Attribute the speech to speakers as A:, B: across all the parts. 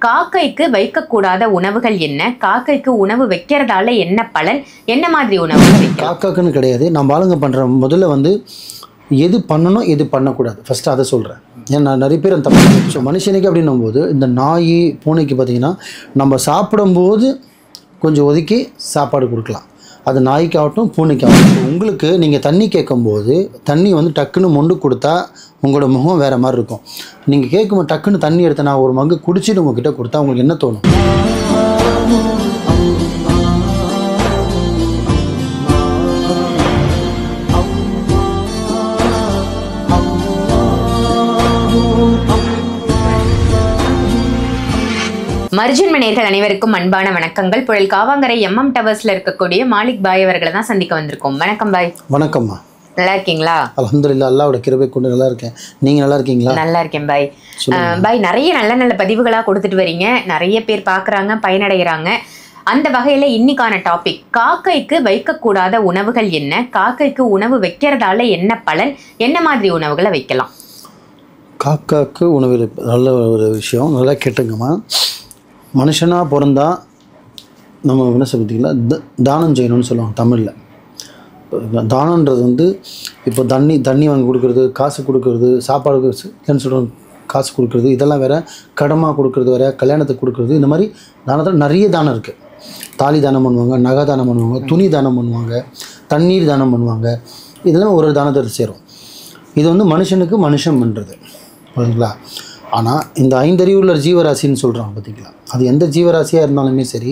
A: காக்கைக்கு வைக்கக்கூடாத உணவுகள் என்ன, காக்கைக்கு உணவு வைக்கிறதால என்ன பலன், என்ன மாதிரி உணவுகள் வைக்கலாம்?
B: காக்காக்குன்னு கிடையாது, நம்ம ஆளுங்க பண்ணுற முதல்ல வந்து எது பண்ணணும் எது பண்ணக்கூடாது ஃபஸ்ட்டு அதை சொல்கிறேன். ஏன்னா நிறைய பேர் அந்த தப்பு. மனுஷனுக்கு அப்படின்னும் போது இந்த நாய் பூனைக்கு பார்த்திங்கன்னா நம்ம சாப்பிடும்போது கொஞ்சம் ஒதுக்கி சாப்பாடு கொடுக்கலாம். அது நாய்க்காகட்டும் பூனைக்காகட்டும். உங்களுக்கு நீங்கள் தண்ணி கேட்கும்போது தண்ணி வந்து டக்குன்னு மொண்டு கொடுத்தா உங்களோட முகம் வேறு மாதிரி இருக்கும். நீங்கள் கேட்கும்போது டக்குன்னு தண்ணி எடுத்து நான் ஒரு மங்கு குடிச்சிட்டு உங்ககிட்ட கொடுத்தா உங்களுக்கு என்ன தோணும்?
A: மர்ஜன் நேயர்கள் அனைவருக்கும் அன்பான வணக்கங்கள். புழல் காவாங்கரை MM டவர்ஸ்ல இருக்கக்கூடிய மாலிக் பாய் அவர்களை தான் சந்திக்க வந்திருக்கோம். வணக்கம் பாய்.
B: வணக்கம்மா.
A: நல்லா இருக்கீங்களா?
B: அல்ஹம்துலில்லாஹ், அல்லாஹ்வோட கிருபை கொண்டு நல்லா இருக்கேன். நீங்க நல்லா இருக்கீங்களா?
A: நல்லா இருக்கேன் பாய். பாய், நிறைய நல்ல நல்ல பதிவுகளா கொடுத்துட்டு வரீங்க, நிறைய பேர் பார்க்குறாங்க, பயனடைகிறாங்க. அந்த வகையில இன்னைக்கான டாபிக், காக்கைக்கு வைக்கக்கூடாத உணவுகள் என்ன, காக்கைக்கு உணவு வைக்கிறதால என்ன பலன், என்ன மாதிரி உணவுகளை வைக்கலாம்?
B: காக்காக்கு உணவு நல்ல ஒரு விஷயம், நல்லா கேட்டுங்கம்மா. மனுஷனாக பிறந்தா நம்ம என்ன சொல்லிட்டீங்களா தானம் செய்யணும்னு சொல்லுவாங்க தமிழில். தானன்றது வந்து இப்போ தண்ணி வாங்கி கொடுக்குறது, காசு கொடுக்குறது, சாப்பாடு என்ன சொல்கிறோம் காசு கொடுக்குறது, இதெல்லாம் வேறு, கடமாக கொடுக்குறது வேறு, கல்யாணத்துக்கு கொடுக்குறது, இந்த மாதிரி தானத்தில் நிறைய தானம் இருக்குது. தாலி தானம் பண்ணுவாங்க, நகை தானம் பண்ணுவாங்க, துணி தானம் பண்ணுவாங்க, தண்ணீர் தானம் பண்ணுவாங்க. இதெல்லாம் ஒரு தானத்தை சேரும். இது வந்து மனுஷனுக்கு மனுஷன் பண்ணுறது, புரியுதுங்களா? ஆனால் இந்த 5 அறிவுள்ள ஜீவராசின்னு சொல்கிறாங்க பார்த்தீங்களா, அது எந்த ஜீவராசியாக இருந்தாலுமே சரி,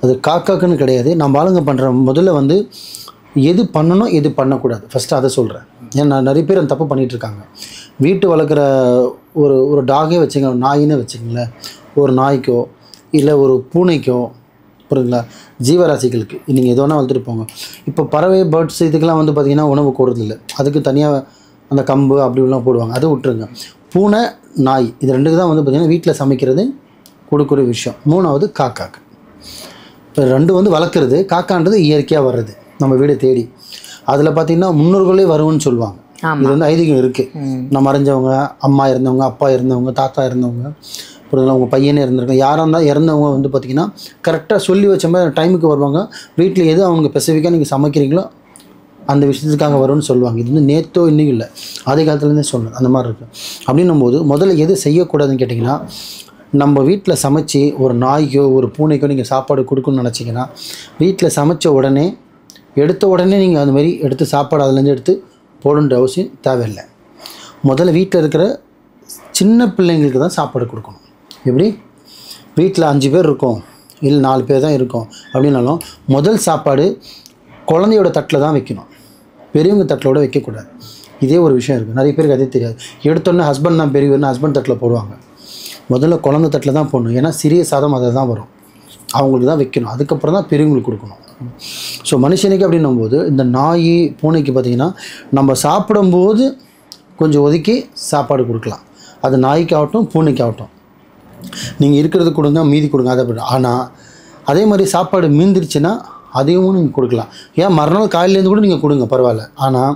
B: அது காக்காக்குன்னு கிடையாது. நம்ம ஆளுங்க பண்ணுற முதல்ல வந்து எது பண்ணணும் எது பண்ணக்கூடாது ஃபஸ்ட்டு அதை சொல்கிறேன். ஏன்னா நிறைய பேர் அந்த தப்பு பண்ணிகிட்ருக்காங்க. வீட்டு வளர்க்குற ஒரு டாகே வச்சுங்க, நாயினே வச்சுங்களேன், ஒரு நாய்க்கோ இல்லை ஒரு பூனைக்கோ, புரியுதுங்களா, ஜீவராசிகளுக்கு நீங்கள் எது வேணால் வளர்த்துட்டு போங்க. இப்போ பறவை பேர்ட்ஸ் இதுக்கெல்லாம் வந்து பார்த்திங்கன்னா உணவு போடுறது இல்லை, அதுக்கு தனியாக அந்த கம்பு அப்படிலாம் போடுவாங்க, அதை விட்டுருங்க. பூனை நாய் இது ரெண்டுக்கு தான் வந்து பார்த்திங்கன்னா வீட்டில் சமைக்கிறது கொடுக்குற விஷயம். 3வது காக்காக்கு. இப்போ 2 வந்து வளர்க்குறது, காக்கான்றது இயற்கையாக வர்றது நம்ம வீடை தேடி. அதில் பார்த்திங்கன்னா முன்னோர்களே வருவோன்னு சொல்லுவாங்க. இது வந்து ஐதீகம் இருக்குது. நம்ம மறைஞ்சவங்க, அம்மா இறந்தவங்க, அப்பா இறந்தவங்க, தாத்தா இறந்தவங்க, புரியுதுங்களா, உங்கள் பையனே இருந்திருக்காங்க, யாராக இருந்தால் இறந்தவங்க வந்து பார்த்திங்கன்னா கரெக்டாக சொல்லி வச்ச மாதிரி டைமுக்கு வருவாங்க. வீட்டில் எது அவங்க ஸ்பெசிஃபிக்காக நீங்கள் சமைக்கிறீங்களோ அந்த விஷயத்துக்காக வரும்னு சொல்லுவாங்க. இது வந்து நேற்றோ இன்றைக்கும் இல்லை, ஆதி காலத்துலேருந்தே சொல்லுவேன், அந்த மாதிரி இருக்குது. அப்படின்னும் போது முதல்ல எது செய்யக்கூடாதுன்னு கேட்டிங்கன்னா, நம்ம வீட்டில் சமைச்சு ஒரு நாய்க்கோ ஒரு பூனைக்கோ நீங்கள் சாப்பாடு கொடுக்கணும்னு நினச்சிங்கன்னா, வீட்டில் சமைச்ச உடனே எடுத்த உடனே நீங்கள் அதுமாரி எடுத்து சாப்பாடு அதுலேருந்து எடுத்து போடணுன்ற அவசியம் தேவையில்லை. முதல்ல வீட்டில் இருக்கிற சின்ன பிள்ளைங்களுக்கு தான் சாப்பாடு கொடுக்கணும். எப்படி வீட்டில் 5 பேர் இருக்கோம் இல்லை 4 பேர் தான் இருக்கோம் அப்படின்னாலும் முதல் சாப்பாடு குழந்தையோட தட்டில் தான் வைக்கணும், பெரியவங்க தட்டிலோட வைக்கக்கூடாது. இதே ஒரு விஷயம் இருக்குது, நிறைய பேருக்கு அதே தெரியாது. எடுத்தோடனே ஹஸ்பண்ட் தான் பெரியவர்னு ஹஸ்பண்ட் தட்டில் போடுவாங்க. முதல்ல குழந்தை தட்டில் தான் போடணும். ஏன்னா சிறிய சாதம் அதை தான் வரும், அவங்களுக்கு தான் வைக்கணும், அதுக்கப்புறம் தான் பெரியவங்களுக்கு கொடுக்கணும். ஸோ மனுஷனுக்கு அப்படின்னும் போது இந்த நாய் பூனைக்கு பார்த்திங்கன்னா நம்ம சாப்பிடும்போது கொஞ்சம் ஒதுக்கி சாப்பாடு கொடுக்கலாம். அது நாய்க்காகட்டும் பூனைக்காகட்டும். நீங்கள் இருக்கிறது கொடுங்க, மீதி கொடுங்க, அதை போய்டும். ஆனால் அதே மாதிரி சாப்பாடு மீந்துருச்சுன்னா அதையும் நீங்கள் கொடுக்கலாம். ஏன் மறுநாள் காலையிலேருந்து கூட நீங்கள் கொடுங்க, பரவாயில்ல. ஆனால்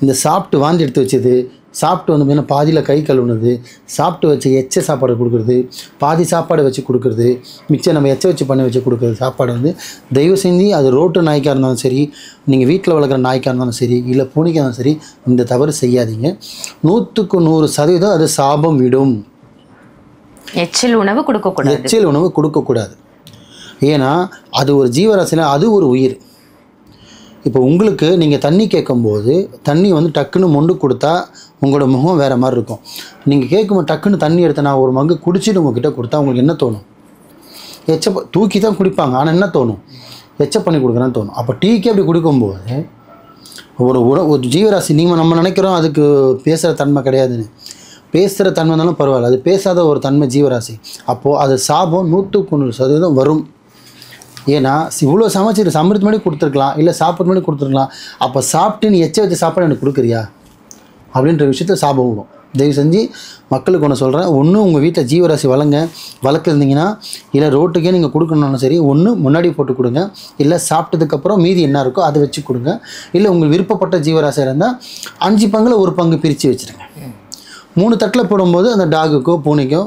B: இந்த சாப்பிட்டு வாந்தி எடுத்து வச்சது, சாப்பிட்டு வந்து பார்த்தீங்கன்னா பாதியில் கை கழுவுனது, சாப்பிட்டு வச்சு எச்ச சாப்பாடு கொடுக்குறது, பாதி சாப்பாடு வச்சு கொடுக்குறது, மிச்சம் நம்ம எச்ச வச்சு பண்ணி வச்சு கொடுக்குறது சாப்பாடு வந்து தயவு செஞ்சு அது ரோட்டு நாய்க்காக இருந்தாலும் சரி, நீங்கள் வீட்டில் வளர்க்குற நாய்க்காக இருந்தாலும் சரி, இல்லை பூனைக்காக இருந்தாலும் சரி, இந்த தவறு செய்யாதீங்க. 100க்கு 100% அது சாபம் விடும்.
A: எச்சில் உணவு கொடுக்கக்கூடாது.
B: எச்சில் உணவு கொடுக்கக்கூடாது. ஏன்னா அது ஒரு ஜீவராசினா, அது ஒரு உயிர். இப்போ உங்களுக்கு நீங்கள் தண்ணி கேட்கும்போது தண்ணி வந்து டக்குன்னு மொண்டு கொடுத்தா உங்களோட முகம் வேறு மாதிரி இருக்கும். நீங்கள் கேட்கும்போது டக்குன்னு தண்ணி எடுத்து நான் ஒரு மங்கு குடிச்சிட்டு உங்ககிட்ட கொடுத்தா உங்களுக்கு என்ன தோணும்? தூக்கி தான் குடிப்பாங்க, ஆனால் என்ன தோணும்? எச்ச பண்ணி கொடுக்குறேன்னு தோணும். அப்போ டீக்கே அப்படி கொடுக்கும்போது ஒரு ஜீவராசி, நீங்கள் நம்ம நினைக்கிறோம் அதுக்கு பேசுகிற தன்மை கிடையாதுன்னு, பேசுகிற தன்மை இருந்தாலும் பரவாயில்ல, அது பேசாத ஒரு தன்மை ஜீவராசி. அப்போது அது சாபம் 100க்கு 100% வரும். ஏன்னா இவ்வளோ சமைச்சிட்டு சம்பளத்து மாதிரி கொடுத்துருக்கலாம், இல்லை சாப்பிட்ற மாதிரி கொடுத்துருக்கலாம். அப்போ சாப்பிட்டு நீ எச்ச வச்ச சாப்பாடு எனக்கு கொடுக்குறியா அப்படின்ற விஷயத்தில் சாபம் விடும். தயவு செஞ்சு மக்களுக்கு ஒன்று சொல்கிறேன், ஒன்று உங்கள் வீட்டில் ஜீவராசி வளர்க்குறீங்கன்னா, இல்லை ரோட்டுக்கே நீங்கள் கொடுக்கணுன்னாலும் சரி, ஒன்று முன்னாடி போட்டு கொடுங்க, இல்லை சாப்பிட்டதுக்கப்புறம் மீதி என்ன இருக்கோ அதை வச்சு கொடுங்க. இல்லை உங்களுக்கு விருப்பப்பட்ட ஜீவராசி இருந்தால் 5 பங்கில் 1 பங்கு பிரித்து வச்சுருங்க. 3 தட்டில் போடும்போது அந்த டாகுக்கோ பூனைக்கோ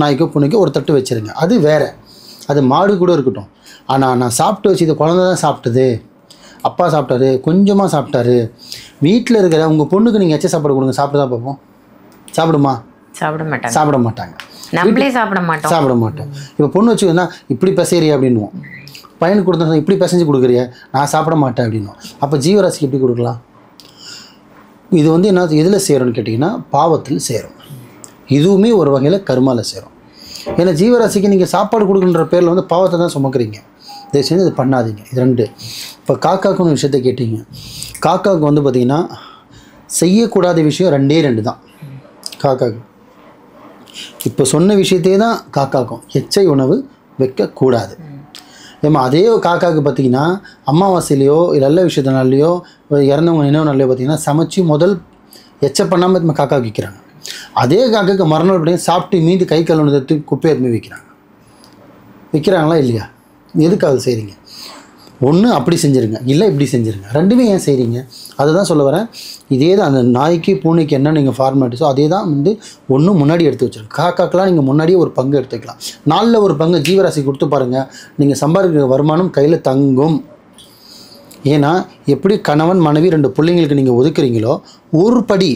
B: நாய்க்கோ பூனைக்கோ ஒரு தட்டு வச்சுருங்க. அது வேறு, அது மாடு கூட இருக்கட்டும். ஆனால் நான் சாப்பிட்டு வச்சு, இது குழந்தை தான் சாப்பிட்டது, அப்பா சாப்பிட்டாரு, கொஞ்சமாக சாப்பிட்டாரு. வீட்டில் இருக்கிற உங்கள் பொண்ணுக்கு நீங்கள் எச்ச சாப்பாடு கொடுங்க, சாப்பிட்டு தான் பார்ப்போம். சாப்பிடுமா? சாப்பிட மாட்டாங்க.
A: நம்மளே சாப்பிட மாட்டோம்.
B: இப்போ பொண்ணு வச்சுக்கோன்னா இப்படி பிசைறியா அப்படின்னுவோம். பையனுக்கு கொடுத்தா இப்படி பிசைஞ்சு கொடுக்குறியா, நான் சாப்பிட மாட்டேன் அப்படின்னுவோம். அப்போ ஜீவராசிக்கு எப்படி கொடுக்கலாம்? இது வந்து என்ன எதில் சேரும்னு கேட்டிங்கன்னா பாவத்தில் சேரும். இதுவுமே ஒரு வகையில் கர்மாவில் சேரும். ஏன்னா ஜீவராசிக்கு நீங்கள் சாப்பாடு கொடுக்குன்ற பேரில் வந்து பாவத்தை தான் சுமக்கிறீங்க. இதை செஞ்சு இது பண்ணாதீங்க. இது 2. இப்போ காக்காக்குன்னு விஷயத்தை கேட்டிங்க. காக்காவுக்கு வந்து பார்த்திங்கன்னா செய்யக்கூடாத விஷயம் 2 தான் காக்காவுக்கு. இப்போ சொன்ன விஷயத்தையே தான் காக்காக்கும், எச்சை உணவு வைக்கக்கூடாது. ஏமா அதே காக்காவுக்கு பார்த்திங்கன்னா அமாவாசையிலையோ நல்ல விஷயத்தினாலையோ இறந்தவங்க நினைவு நாள்லையோ பார்த்திங்கன்னா சமைச்சு முதல் எச்ச பண்ணாமல் நம்ம காக்காவுக்கு வைக்கிறாங்க. அதே காக்காவுக்கு மறுநாள் பார்த்தீங்கன்னா சாப்பிட்டு மீதி கை கழுவுனது குப்பையை எடுத்து வைக்கிறாங்களா இல்லையா? எதுக்காக செய்கிறீங்க? ஒன்று அப்படி செஞ்சுருங்க, இல்லை இப்படி செஞ்சுருங்க. 2மே ஏன் செய்கிறீங்க? அதை தான் சொல்ல வரேன். இதே தான் அந்த நாய்க்கு பூனைக்கு என்ன நீங்கள் ஃபார்மேட்டிஸோ அதே தான் வந்து ஒன்று முன்னாடி எடுத்து வச்சுருங்க. காக்காக்கெலாம் நீங்கள் முன்னாடியே ஒரு பங்கு எடுத்து வைக்கலாம். 4ல் ஒரு பங்கு ஜீவராசி கொடுத்து பாருங்கள், நீங்கள் சம்பாதிக்கிற வருமானம் கையில் தங்கும். ஏன்னா எப்படி கணவன் மனைவி 2 பிள்ளைங்களுக்கு நீங்கள் ஒதுக்குறீங்களோ ஒரு படி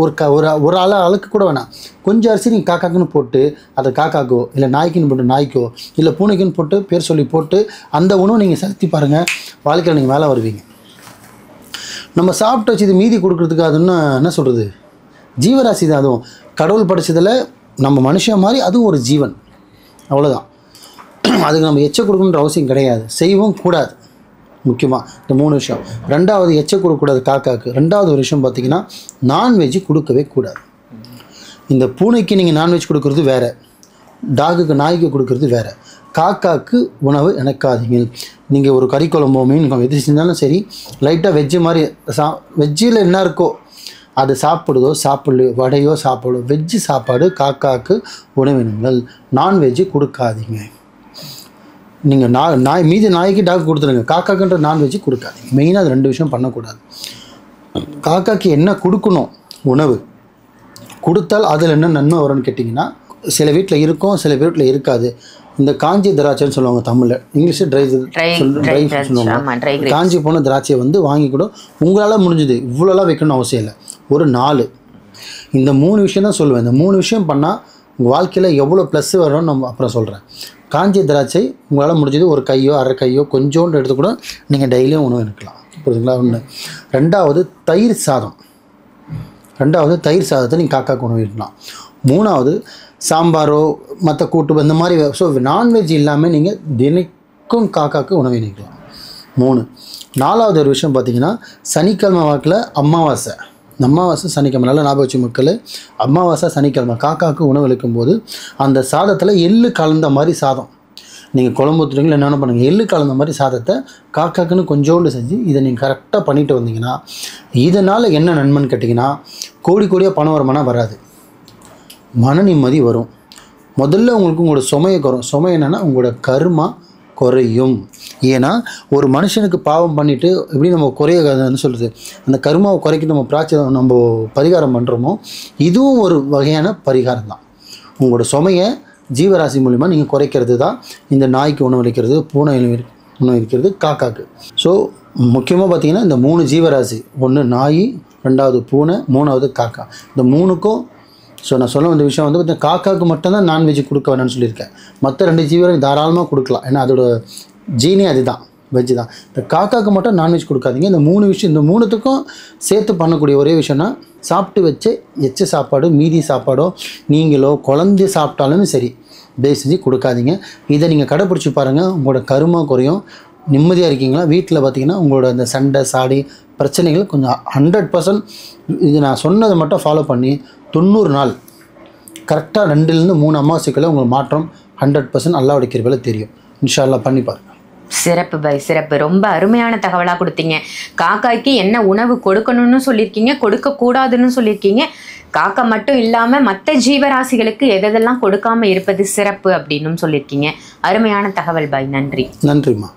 B: ஒரு ஆளுக்கு கூட வேணாம், கொஞ்சம் அரிசி நீங்கள் காக்காக்குன்னு போட்டு அதை காக்காக்கோ இல்லை நாய்க்குன்னு போட்டு நாய்க்கோ இல்லை பூனைக்குன்னு போட்டு பேர் சொல்லி போட்டு அந்த உணவு நீங்கள் செலுத்தி பாருங்கள், வாழ்க்கையில் நீங்கள் மேலே வருவீங்க. நம்ம சாப்பிட்டு வச்சு இது மீதி கொடுக்குறதுக்கு அதுன்னு என்ன சொல்கிறது, ஜீவராசி தான். அதுவும் கடவுள் படைச்சதில் நம்ம மனுஷன் மாதிரி அதுவும் ஒரு ஜீவன், அவ்வளோதான். அதுக்கு நம்ம எச்ச கொடுக்கணுன்ற அவசியம் கிடையாது, செய்யவும் கூடாது. முக்கியமாக இந்த 3 விஷயம். 2வது எச்ச கொடுக்கக்கூடாது காக்காவுக்கு. 2வது ஒரு விஷயம் பார்த்திங்கன்னா நான்வெஜ்ஜு கொடுக்கவே கூடாது. இந்த பூனைக்கு நீங்கள் நான்வெஜ் கொடுக்குறது வேறு, டாகுக்கு நாய்க்கு கொடுக்குறது வேறு. காக்காவுக்கு உணவு இணைக்காதீங்க. நீங்கள் ஒரு கறி குழம்போ மீன் குழம்பு எது செஞ்சாலும் சரி, லைட்டாக வெஜ்ஜு மாதிரி வெஜ்ஜில் என்ன இருக்கோ அது சாப்பிடுதோ சாப்பிடலையோ, வடையோ சாப்பிடுதோ, வெஜ்ஜு சாப்பாடு காக்காவுக்கு உணவினங்கள். நான்வெஜ்ஜு கொடுக்காதீங்க. நீங்கள் நாய் மீதி நாய்க்கு டாக் கொடுத்துருங்க, காக்காக்குன்ற நான்வெஜ்ஜு கொடுக்காதீங்க. மெயினாக அது 2 விஷயம் பண்ணக்கூடாது. காக்காக்கு என்ன கொடுக்கணும் உணவு கொடுத்தால் அதில் என்ன நன்மை வரும்னு கேட்டிங்கன்னா, சில வீட்டில் இருக்கும், சில வீட்டில் இருக்காது. இந்த காஞ்சி திராட்சைன்னு சொல்லுவாங்க தமிழில், இங்கிலீஷில் ட்ரை சொல்லுவாங்க. காஞ்சி போன திராட்சையை வந்து வாங்கி கூட உங்களால் முடிஞ்சுது, இவ்வளோலாம் வைக்கணும்னு அவசியம் இல்லை, ஒரு 4. இந்த 3 விஷயம் தான் சொல்லுவேன். இந்த 3 விஷயம் பண்ணால் உங்கள் வாழ்க்கையில் எவ்வளோ ப்ளஸ் வரும்னு நம்ம அப்புறம் சொல்கிறேன். காஞ்சி திராட்சை உங்களால் முடிஞ்சது ஒரு கையோ அரை கையோ கொஞ்சோண்டு எடுத்து கூட நீங்கள் டெய்லியும் உணவு எடுக்கலாம், புரியுதுங்களா? 1. 2வது தயிர் சாதம். 2வது தயிர் சாதத்தை நீங்கள் காக்காக்கு உணவு எடுக்கலாம். 3வது சாம்பாரோ மற்ற கூட்டு இந்த மாதிரி. ஸோ நான்வெஜ் இல்லாமல் நீங்கள் தினைக்கும் காக்காக்கு உணவு இணைக்கலாம். 3. 4வது ஒரு விஷயம் பார்த்திங்கன்னா சனிக்கிழமை வாக்கில் அமாவாசை சனிக்கிழமை, நல்லா ஞாபகம் வச்சு மக்கள், அமாவாசை சனிக்கிழமை காக்காவுக்கு உணவு அளிக்கும்போது அந்த சாதத்தில் எள்ளு கலந்த மாதிரி சாதம் நீங்கள் குழம்பு ஊற்றுறீங்களா என்னென்ன பண்ணுங்கள், எள்ளு கலந்த மாதிரி சாதத்தை காக்காக்குன்னு கொஞ்சோண்டு செஞ்சு இதை நீங்கள் கரெக்டாக பண்ணிட்டு வந்தீங்கன்னா இதனால் என்ன நன்மைன்னு கேட்டிங்கன்னா, கோடியாக பணம் வருமானம் வராது, மன நிம்மதி வரும். முதல்ல உங்களுக்கு உங்களோட சுமையை குறையும். சுமை என்னென்னா உங்களோட கர்மா குறையும். ஏன்னா ஒரு மனுஷனுக்கு பாவம் பண்ணிவிட்டு எப்படி நம்ம குறைய சொல்கிறது, அந்த கர்மாவை குறைக்க நம்ம பரிகாரம் பண்ணுறோமோ இதுவும் ஒரு வகையான பரிகாரம் தான். உங்களோட சுமையை ஜீவராசி மூலிமா நீங்கள் குறைக்கிறது தான் இந்த நாய்க்கு உணவளிக்கிறது, பூனை உணவளிக்கிறது, காக்காக்கு. ஸோ முக்கியமாக பார்த்திங்கன்னா இந்த 3 ஜீவராசி, 1 நாய், 2வது பூனை, 3வது காக்கா. இந்த 3க்கும் ஸோ நான் சொல்ல வந்த விஷயம் வந்து பார்த்தீங்கன்னா காக்காவுக்கு மட்டும்தான் நான்வெஜ் கொடுக்க வேணாம்னு சொல்லியிருக்கேன். மற்ற 2 ஜீவராசி தாராளமாக கொடுக்கலாம், ஏன்னா அதோட ஜீனே அதுதான், வெஜ்ஜு தான். இந்த காக்காவுக்கு மட்டும் நான்வெஜ் கொடுக்காதீங்க. இந்த 3 விஷயம், இந்த 3த்துக்கும் சேர்த்து பண்ணக்கூடிய ஒரே விஷயம்னா சாப்பிட்டு வச்சு எச்ச சாப்பாடு மீதி சாப்பாடோ நீங்களோ குழந்தை சாப்பிட்டாலும் சரி தயவு செஞ்சு கொடுக்காதீங்க. இதை நீங்கள் கடைப்பிடிச்சி பாருங்கள், உங்களோட கருமா குறையும், நிம்மதியாக இருக்கீங்களா. வீட்டில் பார்த்தீங்கன்னா உங்களோட அந்த சண்டை சாடி பிரச்சனைகள் கொஞ்சம் 100% இது நான் சொன்னதை மட்டும் ஃபாலோ பண்ணி 90 நாள் கரெக்டாக 2லேருந்து 3 அமாவாசைக்குள்ளே உங்களுக்கு மாற்றம் 100% அல்லாஹ்வுடைய கிருபையில் தெரியும். இன்ஷா அல்லாஹ் பண்ணி பாருங்கள்.
A: சிறப்பு பை, சிறப்பு. ரொம்ப அருமையான தகவலாக கொடுத்தீங்க. காக்காய்க்கு என்ன உணவு கொடுக்கணும்னு சொல்லியிருக்கீங்க, கொடுக்கக்கூடாதுன்னு சொல்லியிருக்கீங்க. காக்கா மட்டும் இல்லாமல் மற்ற ஜீவராசிகளுக்கு எதெல்லாம் கொடுக்காம இருப்பது சிறப்பு அப்படின்னு சொல்லியிருக்கீங்க. அருமையான தகவல் பாய். நன்றி.
B: நன்றிம்மா.